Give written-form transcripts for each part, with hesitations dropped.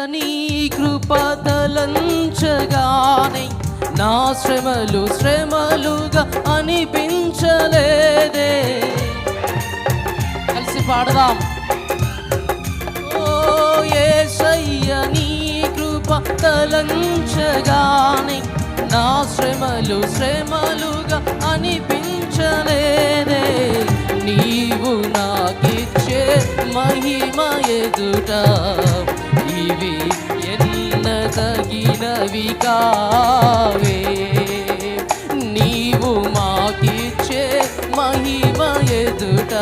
నీ కృప తలంచగానే నా శ్రమలుగా అనిపించలేదే. కలిసి పాడదాం. ఓ యేసయ్య నీ కృప తలంచగానే నా శ్రమలుగా అనిపించలేదే. నీవు నాకిచ్చే మహిమ ఎదుట ఇవి ఎన్నదగినవి కావే. నీవు మాకిచ్చే మహిమ ఎదుట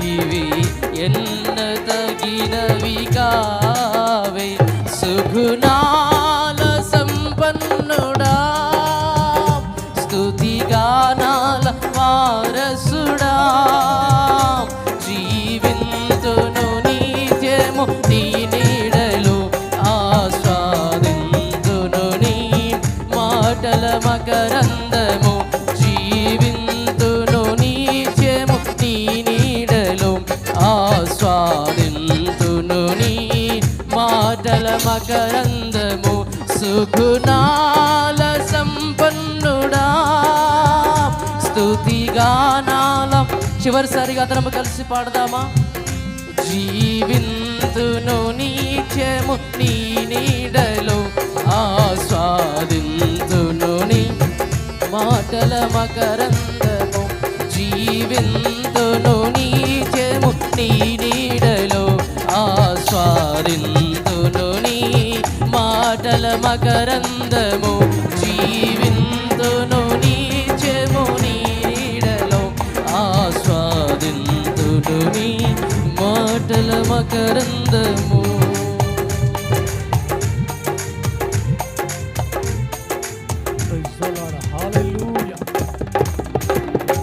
ఇవి ఎన్నదగినవి కావే. సుగుణాల సంపన్నుడా, స్తుతిగానాల వారసుడా, జీవింతును నిత్యము నీ నీడలో, ఆస్వాదింతును నీ మాటల మకరందము. జీవింతును నిత్యము నీ నీడలో, ఆస్వాదింతును నీ మాటల మకరందము. సుగుణాల సంపన్నుడా, స్తుతిగానాల. చివరిసారిగా అందరం కలిసి పాడదామా? జీవింతును నిత్యము నీ నీడలో, ఆస్వాదింతును నీ మాటల మకరందము. జీవింతును నిత్యము నీ నీడలో, ఆస్వాదింతును నీ మాటల మకరందము. జీవింతును నిత్యము నీ నీడలో, ఆస్వాదింతును నీ మాటల మకరందము. Praise the Lord. Hallelujah.